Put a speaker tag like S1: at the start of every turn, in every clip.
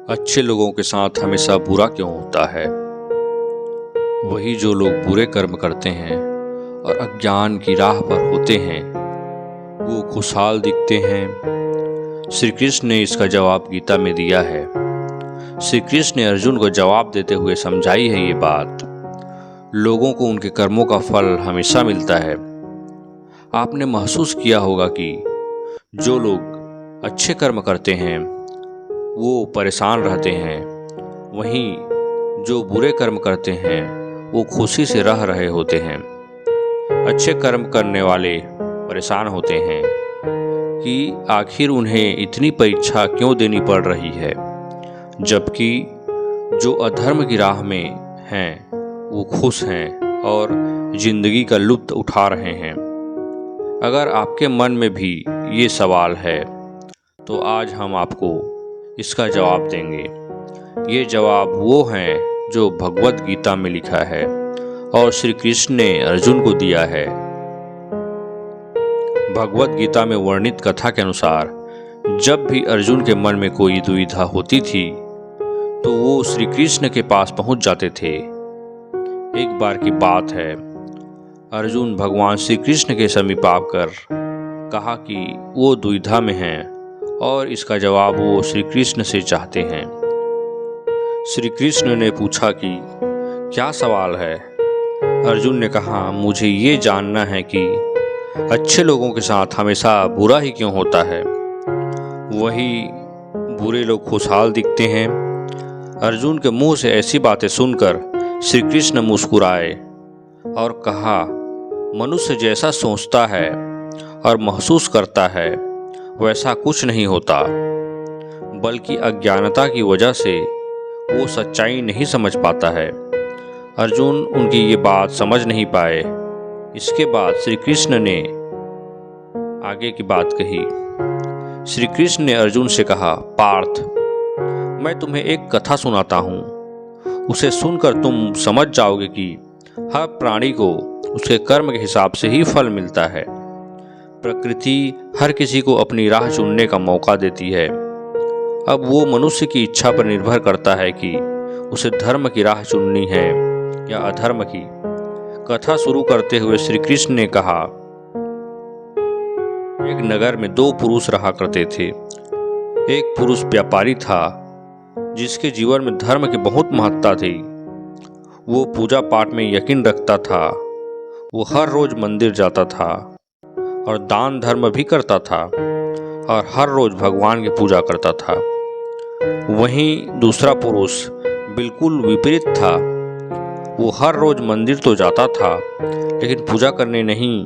S1: अच्छे लोगों के साथ हमेशा बुरा क्यों होता है? वही जो लोग बुरे कर्म करते हैं और अज्ञान की राह पर होते हैं, वो खुशहाल दिखते हैं। श्री कृष्ण ने इसका जवाब गीता में दिया है। श्री कृष्ण ने अर्जुन को जवाब देते हुए समझाई है ये बात। लोगों को उनके कर्मों का फल हमेशा मिलता है। आपने महसूस किया होगा कि जो लोग अच्छे कर्म करते हैं वो परेशान रहते हैं, वहीं जो बुरे कर्म करते हैं वो खुशी से रह रहे होते हैं। अच्छे कर्म करने वाले परेशान होते हैं कि आखिर उन्हें इतनी परीक्षा क्यों देनी पड़ रही है, जबकि जो अधर्म की राह में हैं वो खुश हैं और जिंदगी का लुत्फ उठा रहे हैं। अगर आपके मन में भी ये सवाल है तो आज हम आपको इसका जवाब देंगे। ये जवाब वो हैं जो भगवत गीता में लिखा है और श्री कृष्ण ने अर्जुन को दिया है। भगवत गीता में वर्णित कथा के अनुसार जब भी अर्जुन के मन में कोई दुविधा होती थी तो वो श्री कृष्ण के पास पहुंच जाते थे। एक बार की बात है, अर्जुन भगवान श्री कृष्ण के समीप आकर कहा कि वो दुविधा में हैं और इसका जवाब वो श्री कृष्ण से चाहते हैं। श्री कृष्ण ने पूछा कि क्या सवाल है? अर्जुन ने कहा, मुझे ये जानना है कि अच्छे लोगों के साथ हमेशा बुरा ही क्यों होता है, वही बुरे लोग खुशहाल दिखते हैं। अर्जुन के मुंह से ऐसी बातें सुनकर श्री कृष्ण मुस्कुराए और कहा, मनुष्य जैसा सोचता है और महसूस करता है वैसा कुछ नहीं होता, बल्कि अज्ञानता की वजह से वो सच्चाई नहीं समझ पाता है। अर्जुन उनकी ये बात समझ नहीं पाए। इसके बाद श्री कृष्ण ने आगे की बात कही। श्री कृष्ण ने अर्जुन से कहा, पार्थ, मैं तुम्हें एक कथा सुनाता हूँ। उसे सुनकर तुम समझ जाओगे कि हर प्राणी को उसके कर्म के हिसाब से ही फल मिलता है। प्रकृति हर किसी को अपनी राह चुनने का मौका देती है। अब वो मनुष्य की इच्छा पर निर्भर करता है कि उसे धर्म की राह चुननी है या अधर्म की। कथा शुरू करते हुए श्री कृष्ण ने कहा, एक नगर में दो पुरुष रहा करते थे। एक पुरुष व्यापारी था जिसके जीवन में धर्म की बहुत महत्ता थी। वो पूजा पाठ में यकीन रखता था। वो हर रोज मंदिर जाता था और दान धर्म भी करता था और हर रोज भगवान की पूजा करता था। वहीं दूसरा पुरुष बिल्कुल विपरीत था। वो हर रोज मंदिर तो जाता था लेकिन पूजा करने नहीं,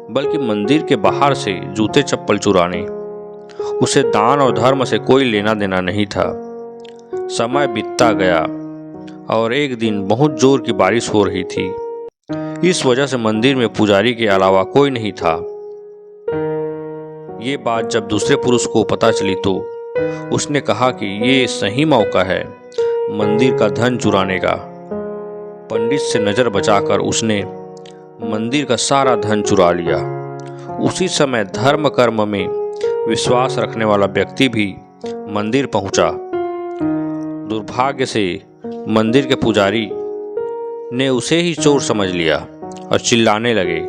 S1: बल्कि मंदिर के बाहर से जूते चप्पल चुराने। उसे दान और धर्म से कोई लेना देना नहीं था। समय बीतता गया और एक दिन बहुत जोर की बारिश हो रही थी। इस वजह से मंदिर में पुजारी के अलावा कोई नहीं था। ये बात जब दूसरे पुरुष को पता चली तो उसने कहा कि ये सही मौका है मंदिर का धन चुराने का। पंडित से नजर बचाकर उसने मंदिर का सारा धन चुरा लिया। उसी समय धर्म कर्म में विश्वास रखने वाला व्यक्ति भी मंदिर पहुंचा। दुर्भाग्य से मंदिर के पुजारी ने उसे ही चोर समझ लिया और चिल्लाने लगे।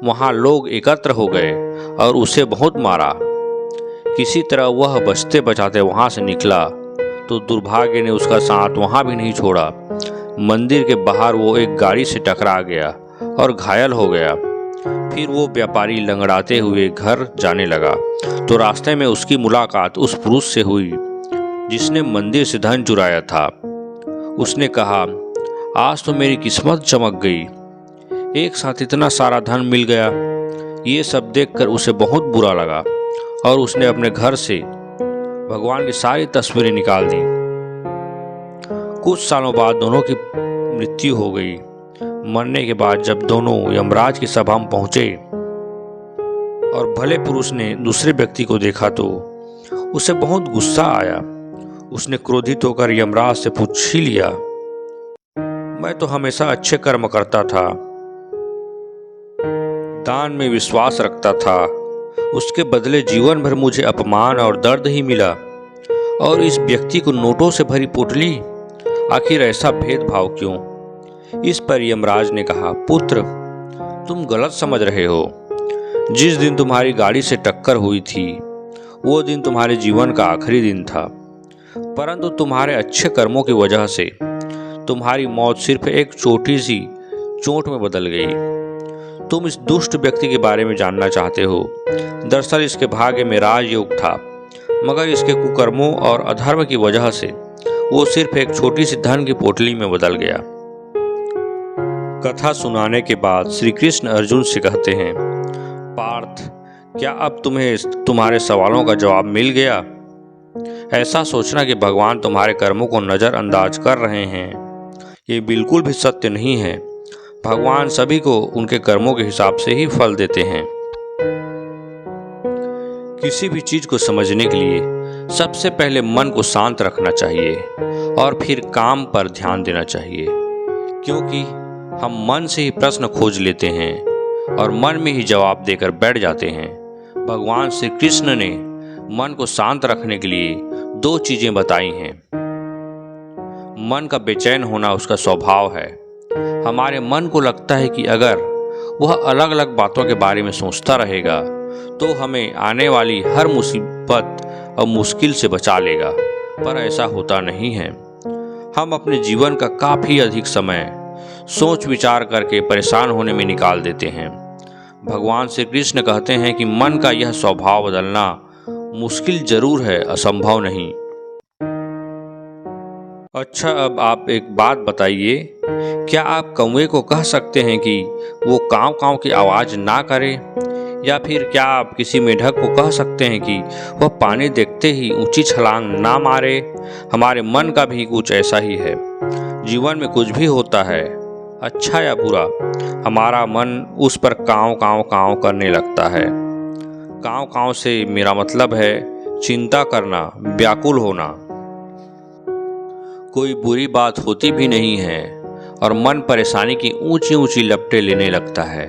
S1: वहां लोग एकत्र हो गए और उसे बहुत मारा। किसी तरह वह बचते बचाते वहां से निकला तो दुर्भाग्य ने उसका साथ वहां भी नहीं छोड़ा। मंदिर के बाहर वो एक गाड़ी से टकरा गया और घायल हो गया। फिर वो व्यापारी लंगड़ाते हुए घर जाने लगा तो रास्ते में उसकी मुलाकात उस पुरुष से हुई जिसने मंदिर से धन चुराया था। उसने कहा, आज तो मेरी किस्मत चमक गई, एक साथ इतना सारा धन मिल गया। ये सब देखकर उसे बहुत बुरा लगा और उसने अपने घर से भगवान की सारी तस्वीरें निकाल दी। कुछ सालों बाद दोनों की मृत्यु हो गई। मरने के बाद जब दोनों यमराज की सभा में पहुंचे और भले पुरुष ने दूसरे व्यक्ति को देखा तो उसे बहुत गुस्सा आया। उसने क्रोधित होकर यमराज से पूछ ही लिया, मैं तो हमेशा अच्छे कर्म करता था, दान में विश्वास रखता था, उसके बदले जीवन भर मुझे अपमान और दर्द ही मिला और इस व्यक्ति को नोटों से भरी पोटली, आखिर ऐसा भेदभाव क्यों? इस पर यमराज ने कहा, पुत्र, तुम गलत समझ रहे हो। जिस दिन तुम्हारी गाड़ी से टक्कर हुई थी वो दिन तुम्हारे जीवन का आखिरी दिन था, परंतु तुम्हारे अच्छे कर्मों की वजह से तुम्हारी मौत सिर्फ एक छोटी सी चोट में बदल गई। तुम इस दुष्ट व्यक्ति के बारे में जानना चाहते हो। दरअसल इसके भाग्य में राजयोग था, मगर इसके कुकर्मों और अधर्म की वजह से वो सिर्फ एक छोटी सी धन की पोटली में बदल गया। कथा सुनाने के बाद श्री कृष्ण अर्जुन से कहते हैं, पार्थ, क्या अब तुम्हें तुम्हारे सवालों का जवाब मिल गया? ऐसा सोचना कि भगवान तुम्हारे कर्मों को नज़रअंदाज कर रहे हैं, ये बिल्कुल भी सत्य नहीं है। भगवान सभी को उनके कर्मों के हिसाब से ही फल देते हैं। किसी भी चीज को समझने के लिए सबसे पहले मन को शांत रखना चाहिए और फिर काम पर ध्यान देना चाहिए, क्योंकि हम मन से ही प्रश्न खोज लेते हैं और मन में ही जवाब देकर बैठ जाते हैं। भगवान श्री कृष्ण ने मन को शांत रखने के लिए 2 चीजें बताई हैं। मन का बेचैन होना उसका स्वभाव है। हमारे मन को लगता है कि अगर वह अलग अलग बातों के बारे में सोचता रहेगा तो हमें आने वाली हर मुसीबत और मुश्किल से बचा लेगा, पर ऐसा होता नहीं है। हम अपने जीवन का काफ़ी अधिक समय सोच विचार करके परेशान होने में निकाल देते हैं। भगवान श्री कृष्ण कहते हैं कि मन का यह स्वभाव बदलना मुश्किल जरूर है, असंभव नहीं। अच्छा, अब आप एक बात बताइए, क्या आप कौवे को कह सकते हैं कि वो काँव काँव की आवाज़ ना करे? या फिर क्या आप किसी मेढक को कह सकते हैं कि वह पानी देखते ही ऊंची छलांग ना मारे? हमारे मन का भी कुछ ऐसा ही है। जीवन में कुछ भी होता है, अच्छा या बुरा, हमारा मन उस पर काँव काँव काँव करने लगता है। काँव काँव से मेरा मतलब है चिंता करना, व्याकुल होना। कोई बुरी बात होती भी नहीं है और मन परेशानी की ऊंची ऊंची लपटें लेने लगता है।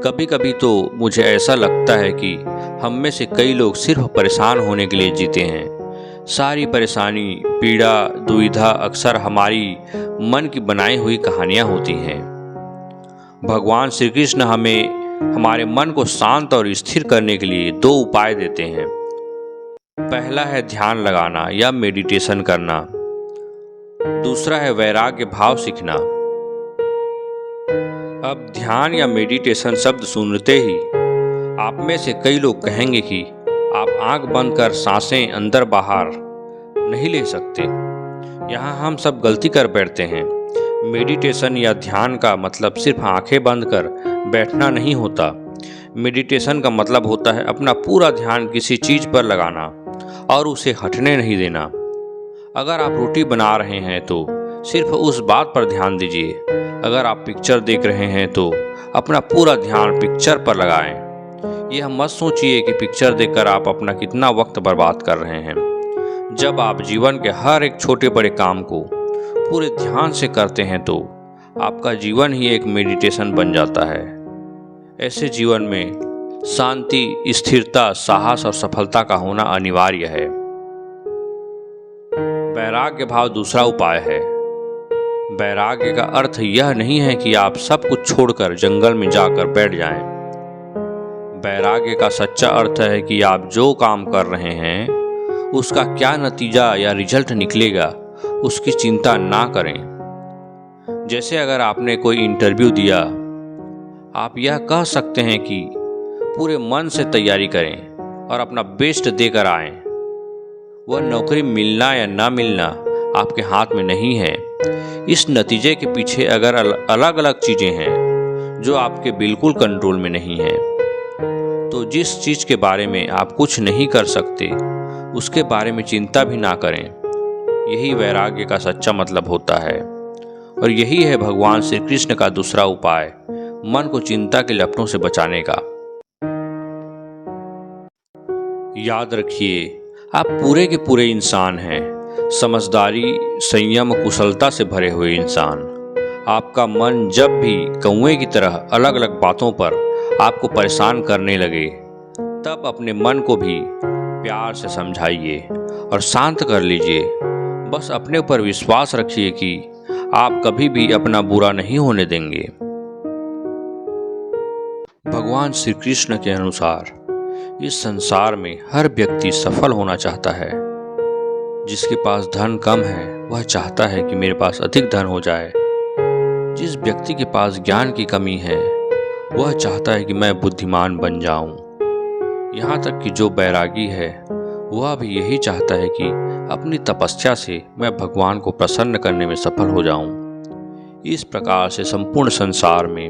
S1: कभी कभी तो मुझे ऐसा लगता है कि हम में से कई लोग सिर्फ परेशान होने के लिए जीते हैं। सारी परेशानी, पीड़ा, दुविधा अक्सर हमारी मन की बनाई हुई कहानियाँ होती हैं। भगवान श्री कृष्ण हमें हमारे मन को शांत और स्थिर करने के लिए 2 उपाय देते हैं। पहला है ध्यान लगाना या मेडिटेशन करना। दूसरा है वैराग्य भाव सीखना। अब ध्यान या मेडिटेशन शब्द सुनते ही आप में से कई लोग कहेंगे कि आप आंख बंद कर सांसें अंदर बाहर नहीं ले सकते। यहाँ हम सब गलती कर बैठते हैं। मेडिटेशन या ध्यान का मतलब सिर्फ आंखें बंद कर बैठना नहीं होता। मेडिटेशन का मतलब होता है अपना पूरा ध्यान किसी चीज़ पर लगाना और उसे हटने नहीं देना। अगर आप रोटी बना रहे हैं तो सिर्फ उस बात पर ध्यान दीजिए। अगर आप पिक्चर देख रहे हैं तो अपना पूरा ध्यान पिक्चर पर लगाएं। यह मत सोचिए कि पिक्चर देखकर आप अपना कितना वक्त बर्बाद कर रहे हैं। जब आप जीवन के हर एक छोटे बड़े काम को पूरे ध्यान से करते हैं तो आपका जीवन ही एक मेडिटेशन बन जाता है। ऐसे जीवन में शांति, स्थिरता, साहस और सफलता का होना अनिवार्य है। वैराग्य भाव दूसरा उपाय है। वैराग्य का अर्थ यह नहीं है कि आप सब कुछ छोड़कर जंगल में जाकर बैठ जाएं। वैराग्य का सच्चा अर्थ है कि आप जो काम कर रहे हैं उसका क्या नतीजा या रिजल्ट निकलेगा उसकी चिंता ना करें। जैसे अगर आपने कोई इंटरव्यू दिया, आप यह कह सकते हैं कि पूरे मन से तैयारी करें और अपना बेस्ट देकर आएं। वह नौकरी मिलना या ना मिलना आपके हाथ में नहीं है। इस नतीजे के पीछे अगर अलग अलग चीज़ें हैं जो आपके बिल्कुल कंट्रोल में नहीं है, तो जिस चीज़ के बारे में आप कुछ नहीं कर सकते उसके बारे में चिंता भी ना करें। यही वैराग्य का सच्चा मतलब होता है। और यही है भगवान श्री कृष्ण का दूसरा उपाय, मन को चिंता के लपटों से बचाने का। याद रखिए, आप पूरे के पूरे इंसान हैं, समझदारी, संयम, कुशलता से भरे हुए इंसान। आपका मन जब भी कौवे की तरह अलग अलग बातों पर आपको परेशान करने लगे, तब अपने मन को भी प्यार से समझाइए और शांत कर लीजिए। बस अपने ऊपर विश्वास रखिए कि आप कभी भी अपना बुरा नहीं होने देंगे। भगवान श्री कृष्ण के अनुसार इस संसार में हर व्यक्ति सफल होना चाहता है। जिसके पास धन कम है वह चाहता है कि मेरे पास अधिक धन हो जाए। जिस व्यक्ति के पास ज्ञान की कमी है वह चाहता है कि मैं बुद्धिमान बन जाऊं। यहाँ तक कि जो बैरागी है वह भी यही चाहता है कि अपनी तपस्या से मैं भगवान को प्रसन्न करने में सफल हो जाऊं। इस प्रकार से संपूर्ण संसार में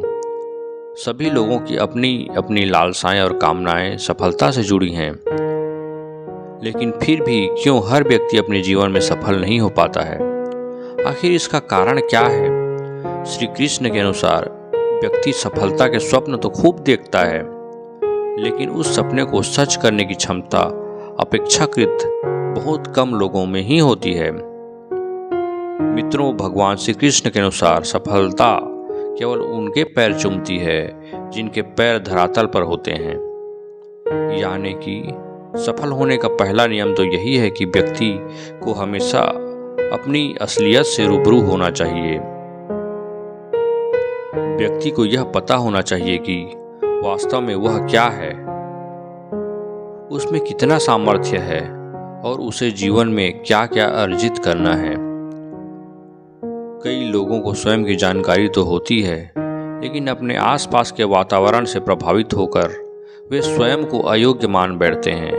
S1: सभी लोगों की अपनी अपनी लालसाएं और कामनाएं सफलता से जुड़ी हैं। लेकिन फिर भी क्यों हर व्यक्ति अपने जीवन में सफल नहीं हो पाता है? आखिर इसका कारण क्या है? श्री कृष्ण के अनुसार व्यक्ति सफलता के स्वप्न तो खूब देखता है, लेकिन उस सपने को सच करने की क्षमता अपेक्षाकृत बहुत कम लोगों में ही होती है। मित्रों, भगवान श्री कृष्ण के अनुसार सफलता केवल उनके पैर चूमती है जिनके पैर धरातल पर होते हैं। यानी कि सफल होने का पहला नियम तो यही है कि व्यक्ति को हमेशा अपनी असलियत से रूबरू होना चाहिए। व्यक्ति को यह पता होना चाहिए कि वास्तव में वह क्या है, उसमें कितना सामर्थ्य है और उसे जीवन में क्या क्या अर्जित करना है। कई लोगों को स्वयं की जानकारी तो होती है, लेकिन अपने आसपास के वातावरण से प्रभावित होकर वे स्वयं को अयोग्य मान बैठते हैं।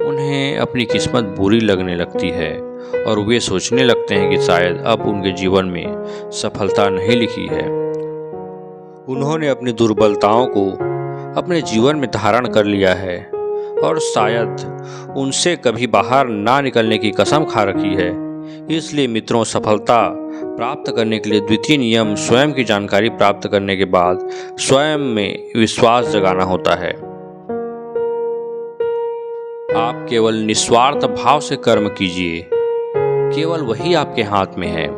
S1: उन्हें अपनी किस्मत बुरी लगने लगती है और वे सोचने लगते हैं कि शायद अब उनके जीवन में सफलता नहीं लिखी है। उन्होंने अपनी दुर्बलताओं को अपने जीवन में धारण कर लिया है और शायद उनसे कभी बाहर ना निकलने की कसम खा रखी है। इसलिए मित्रों, सफलता प्राप्त करने के लिए द्वितीय नियम स्वयं की जानकारी प्राप्त करने के बाद स्वयं में विश्वास जगाना होता है। आप केवल निस्वार्थ भाव से कर्म कीजिए, केवल वही आपके हाथ में है।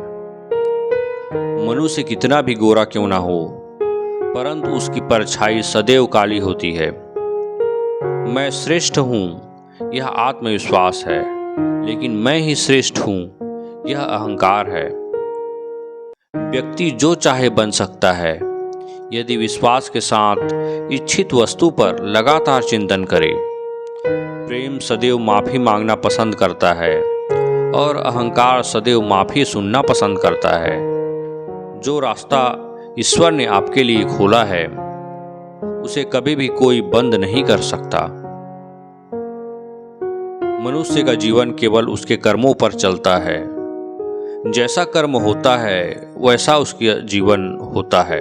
S1: मनुष्य कितना भी गोरा क्यों ना हो, परंतु उसकी परछाई सदैव काली होती है। मैं श्रेष्ठ हूँ यह आत्मविश्वास है, लेकिन मैं ही श्रेष्ठ हूँ यह अहंकार है। व्यक्ति जो चाहे बन सकता है यदि विश्वास के साथ इच्छित वस्तु पर लगातार चिंतन करे। प्रेम सदैव माफी मांगना पसंद करता है और अहंकार सदैव माफी सुनना पसंद करता है। जो रास्ता ईश्वर ने आपके लिए खोला है उसे कभी भी कोई बंद नहीं कर सकता। मनुष्य का जीवन केवल उसके कर्मों पर चलता है। जैसा कर्म होता है वैसा उसका जीवन होता है।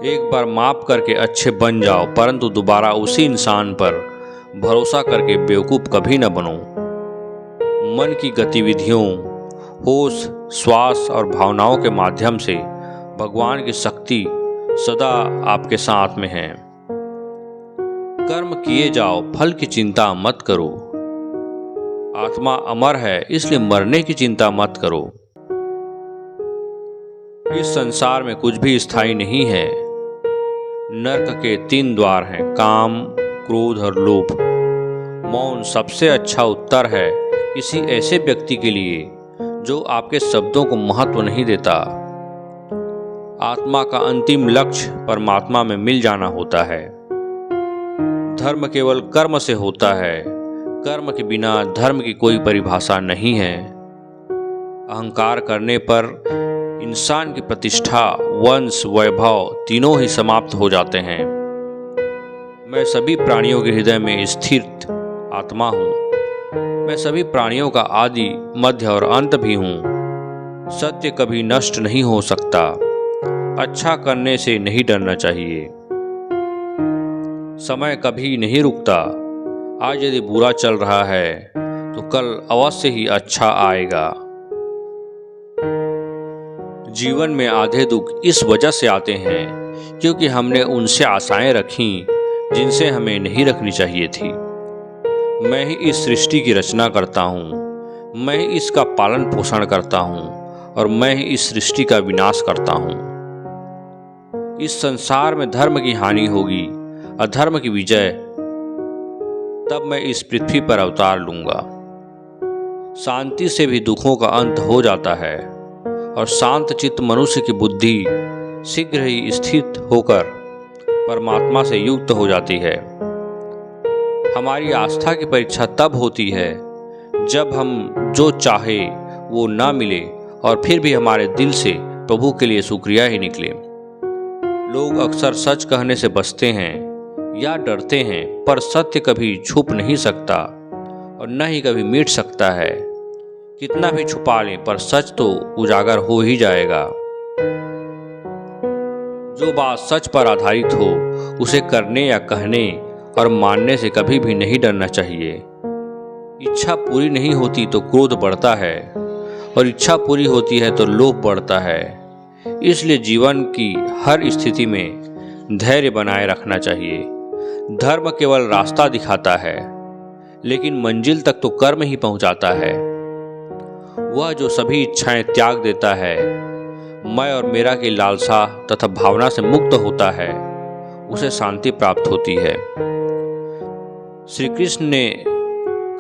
S1: एक बार माफ करके अच्छे बन जाओ, परंतु दोबारा उसी इंसान पर भरोसा करके बेवकूफ कभी न बनो। मन की गतिविधियों, होश, श्वास और भावनाओं के माध्यम से भगवान की शक्ति सदा आपके साथ में है। कर्म किए जाओ, फल की चिंता मत करो। आत्मा अमर है, इसलिए मरने की चिंता मत करो। इस संसार में कुछ भी स्थायी नहीं है। नरक के 3 द्वार हैं, काम, क्रोध और लोभ। मौन सबसे अच्छा उत्तर है किसी ऐसे व्यक्ति के लिए जो आपके शब्दों को महत्व नहीं देता। आत्मा का अंतिम लक्ष्य परमात्मा में मिल जाना होता है। धर्म केवल कर्म से होता है। कर्म के बिना धर्म की कोई परिभाषा नहीं है। अहंकार करने पर इंसान की प्रतिष्ठा, वंश, वैभव तीनों ही समाप्त हो जाते हैं। मैं सभी प्राणियों के हृदय में स्थित आत्मा हूँ। मैं सभी प्राणियों का आदि, मध्य और अंत भी हूँ। सत्य कभी नष्ट नहीं हो सकता। अच्छा करने से नहीं डरना चाहिए। समय कभी नहीं रुकता। आज यदि बुरा चल रहा है तो कल अवश्य ही अच्छा आएगा। जीवन में आधे दुख इस वजह से आते हैं क्योंकि हमने उनसे आशाएं रखी जिनसे हमें नहीं रखनी चाहिए थी। मैं ही इस सृष्टि की रचना करता हूँ, मैं ही इसका पालन पोषण करता हूँ और मैं ही इस सृष्टि का विनाश करता हूँ। इस संसार में धर्म की हानि होगी, अधर्म की विजय तब मैं इस पृथ्वी पर अवतार लूंगा। शांति से भी दुखों का अंत हो जाता है और शांत चित्त मनुष्य की बुद्धि शीघ्र ही स्थित होकर परमात्मा से युक्त हो जाती है। हमारी आस्था की परीक्षा तब होती है जब हम जो चाहे वो ना मिले और फिर भी हमारे दिल से प्रभु के लिए शुक्रिया ही निकले। लोग अक्सर सच कहने से बचते हैं या डरते हैं, पर सत्य कभी छुप नहीं सकता और न ही कभी मिट सकता है। कितना भी छुपा लें पर सच तो उजागर हो ही जाएगा। जो बात सच पर आधारित हो उसे करने या कहने और मानने से कभी भी नहीं डरना चाहिए। इच्छा पूरी नहीं होती तो क्रोध बढ़ता है और इच्छा पूरी होती है तो लोभ बढ़ता है। इसलिए जीवन की हर स्थिति में धैर्य बनाए रखना चाहिए। धर्म केवल रास्ता दिखाता है, लेकिन मंजिल तक तो कर्म ही पहुंचाता है। वह जो सभी इच्छाएं त्याग देता है, मैं और मेरा की लालसा तथा भावना से मुक्त होता है, उसे शांति प्राप्त होती है। श्री कृष्ण ने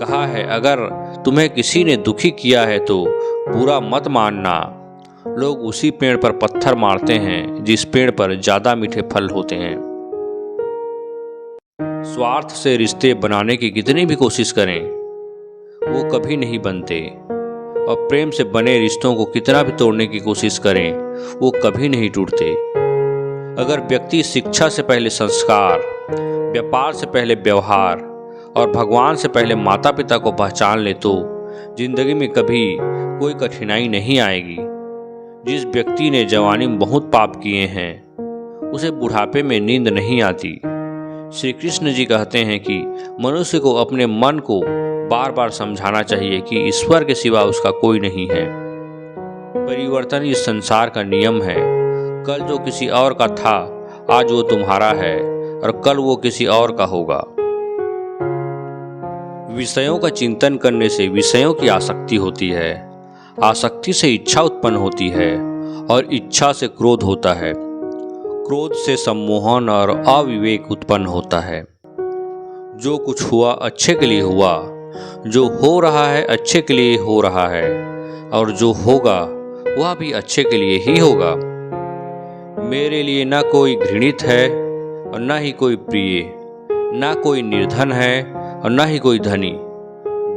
S1: कहा है, अगर तुम्हें किसी ने दुखी किया है तो बुरा मत मानना। लोग उसी पेड़ पर पत्थर मारते हैं जिस पेड़ पर ज्यादा मीठे फल होते हैं। स्वार्थ से रिश्ते बनाने की कितनी भी कोशिश करें वो कभी नहीं बनते, और प्रेम से बने रिश्तों को कितना भी तोड़ने की कोशिश करें वो कभी नहीं टूटते। अगर व्यक्ति शिक्षा से पहले संस्कार, व्यापार से पहले व्यवहार और भगवान से पहले माता पिता को पहचान ले तो जिंदगी में कभी कोई कठिनाई नहीं आएगी। जिस व्यक्ति ने जवानी में बहुत पाप किए हैं उसे बुढ़ापे में नींद नहीं आती। श्री कृष्ण जी कहते हैं कि मनुष्य को अपने मन को बार बार समझाना चाहिए कि ईश्वर के सिवा उसका कोई नहीं है। परिवर्तन इस संसार का नियम है। कल जो किसी और का था आज वो तुम्हारा है और कल वो किसी और का होगा। विषयों का चिंतन करने से विषयों की आसक्ति होती है, आसक्ति से इच्छा उत्पन्न होती है और इच्छा से क्रोध होता है, क्रोध से सम्मोहन और अविवेक उत्पन्न होता है। जो कुछ हुआ अच्छे के लिए हुआ, जो हो रहा है अच्छे के लिए हो रहा है और जो होगा वह भी अच्छे के लिए ही होगा। मेरे लिए न कोई घृणित है और न ही कोई प्रिय, न कोई निर्धन है और न ही कोई धनी।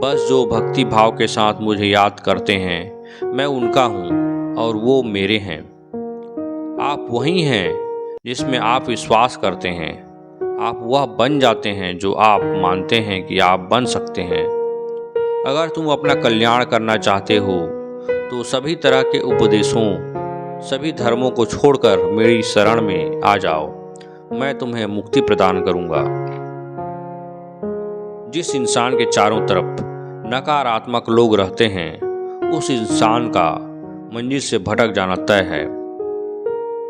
S1: बस जो भक्ति भाव के साथ मुझे याद करते हैं मैं उनका हूँ और वो मेरे हैं। आप वही हैं जिसमें आप विश्वास करते हैं। आप वह बन जाते हैं जो आप मानते हैं कि आप बन सकते हैं। अगर तुम अपना कल्याण करना चाहते हो तो सभी तरह के उपदेशों, सभी धर्मों को छोड़कर मेरी शरण में आ जाओ। मैं तुम्हें मुक्ति प्रदान करूंगा। जिस इंसान के चारों तरफ नकारात्मक लोग रहते हैं उस इंसान का मंजिल से भटक जाना तय है।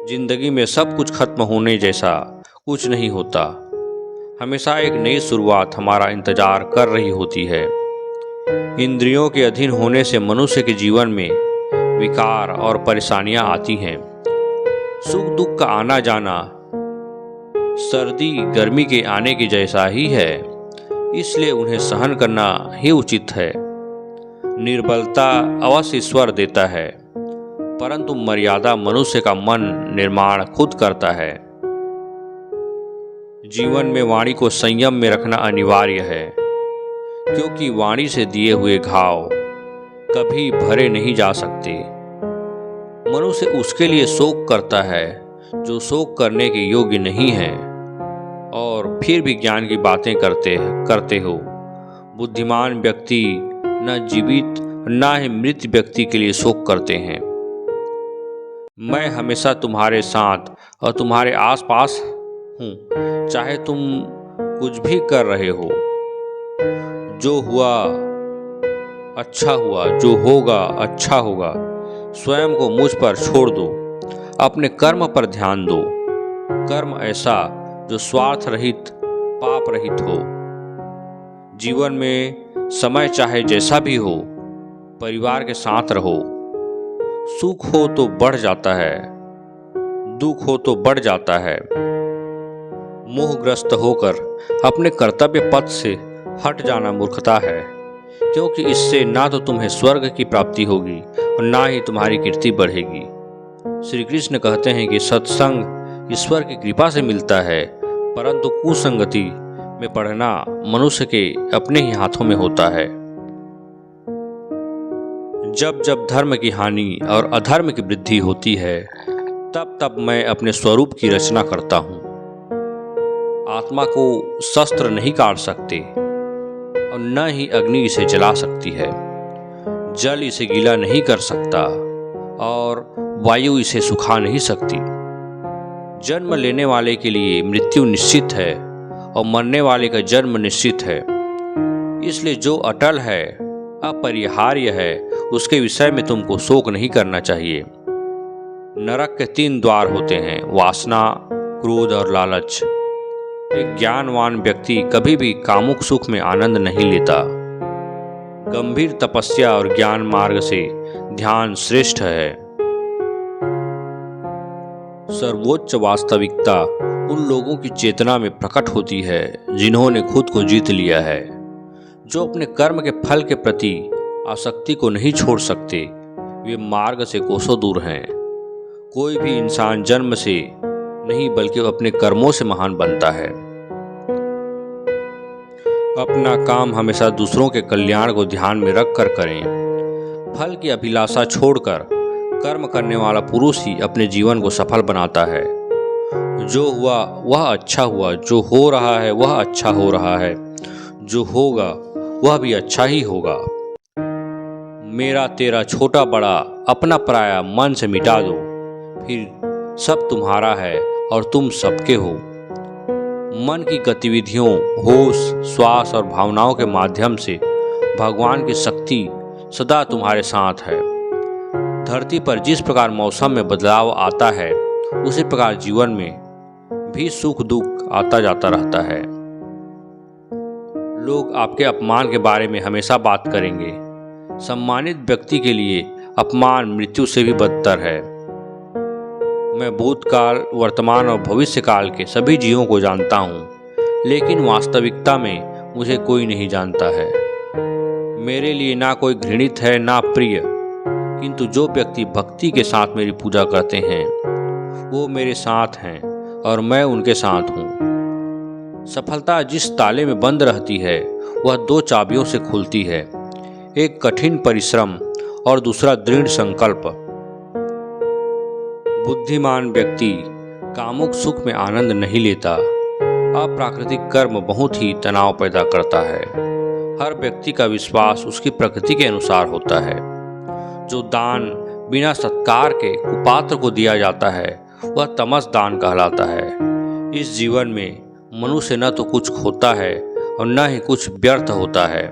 S1: जिंदगी में सब कुछ खत्म होने जैसा कुछ नहीं होता। हमेशा एक नई शुरुआत हमारा इंतजार कर रही होती है। इंद्रियों के अधीन होने से मनुष्य के जीवन में विकार और परेशानियां आती हैं। सुख दुख का आना जाना सर्दी गर्मी के आने की जैसा ही है, इसलिए उन्हें सहन करना ही उचित है। निर्बलता अवश्य ईश्वर देता है, परंतु मर्यादा मनुष्य का मन निर्माण खुद करता है। जीवन में वाणी को संयम में रखना अनिवार्य है, क्योंकि वाणी से दिए हुए घाव कभी भरे नहीं जा सकते। मनुष्य उसके लिए शोक करता है जो शोक करने के योग्य नहीं है, और फिर भी ज्ञान की बातें करते हो। बुद्धिमान व्यक्ति न जीवित न ही मृत व्यक्ति के लिए शोक करते हैं। मैं हमेशा तुम्हारे साथ और तुम्हारे आसपास हूँ, चाहे तुम कुछ भी कर रहे हो। जो हुआ अच्छा हुआ, जो होगा अच्छा होगा। स्वयं को मुझ पर छोड़ दो, अपने कर्म पर ध्यान दो। कर्म ऐसा जो स्वार्थ रहित, पाप रहित हो। जीवन में समय चाहे जैसा भी हो, परिवार के साथ रहो। सुख हो तो बढ़ जाता है, दुख हो तो बढ़ जाता है। मोहग्रस्त होकर अपने कर्तव्य पथ से हट जाना मूर्खता है, क्योंकि इससे ना तो तुम्हें स्वर्ग की प्राप्ति होगी और ना ही तुम्हारी कीर्ति बढ़ेगी। श्री कृष्ण कहते हैं कि सत्संग ईश्वर की कृपा से मिलता है, परंतु कुसंगति में पढ़ना मनुष्य के अपने ही हाथों में होता है। जब जब धर्म की हानि और अधर्म की वृद्धि होती है, तब तब मैं अपने स्वरूप की रचना करता हूँ। आत्मा को शस्त्र नहीं काट सकते और न ही अग्नि इसे जला सकती है। जल इसे गीला नहीं कर सकता और वायु इसे सुखा नहीं सकती। जन्म लेने वाले के लिए मृत्यु निश्चित है और मरने वाले का जन्म निश्चित है। इसलिए जो अटल है, अपरिहार्य है, उसके विषय में तुमको शोक नहीं करना चाहिए। नरक के 3 द्वार होते हैं, वासना, क्रोध और लालच। एक ज्ञानवान व्यक्ति कभी भी कामुक सुख में आनंद नहीं लेता। गंभीर तपस्या और ज्ञान मार्ग से ध्यान श्रेष्ठ है। सर्वोच्च वास्तविकता उन लोगों की चेतना में प्रकट होती है जिन्होंने खुद को जीत लिया है, जो अपने कर्म के फल के प्रति आसक्ति को नहीं छोड़ सकते। वे मार्ग से कोसों दूर हैं। कोई भी इंसान जन्म से नहीं बल्कि अपने कर्मों से महान बनता है। अपना काम हमेशा दूसरों के कल्याण को ध्यान में रखकर करें। फल की अभिलाषा छोड़कर कर्म करने वाला पुरुष ही अपने जीवन को सफल बनाता है। जो हुआ वह अच्छा हुआ, जो हो रहा है वह अच्छा हो रहा है, जो होगा वह भी अच्छा ही होगा। मेरा तेरा छोटा बड़ा अपना पराया मन से मिटा दो, फिर सब तुम्हारा है और तुम सबके हो। मन की गतिविधियों, होश, श्वास और भावनाओं के माध्यम से भगवान की शक्ति सदा तुम्हारे साथ है। धरती पर जिस प्रकार मौसम में बदलाव आता है, उसी प्रकार जीवन में भी सुख दुख आता जाता रहता है। लोग आपके अपमान के बारे में हमेशा बात करेंगे। सम्मानित व्यक्ति के लिए अपमान मृत्यु से भी बदतर है। मैं भूतकाल, वर्तमान और भविष्य काल के सभी जीवों को जानता हूँ, लेकिन वास्तविकता में मुझे कोई नहीं जानता है। मेरे लिए ना कोई घृणित है ना प्रिय, किंतु जो व्यक्ति भक्ति के साथ मेरी पूजा करते हैं वो मेरे साथ हैं और मैं उनके साथ हूँ। सफलता जिस ताले में बंद रहती है वह 2 चाबियों से खुलती है, एक कठिन परिश्रम और दूसरा दृढ़ संकल्प। बुद्धिमान व्यक्ति कामुक सुख में आनंद नहीं लेता। अप्राकृतिक कर्म बहुत ही तनाव पैदा करता है। हर व्यक्ति का विश्वास उसकी प्रकृति के अनुसार होता है। जो दान बिना सत्कार के कुपात्र को दिया जाता है वह तमस दान कहलाता है। इस जीवन में मनुष्य न तो कुछ खोता है और न ही कुछ व्यर्थ होता है।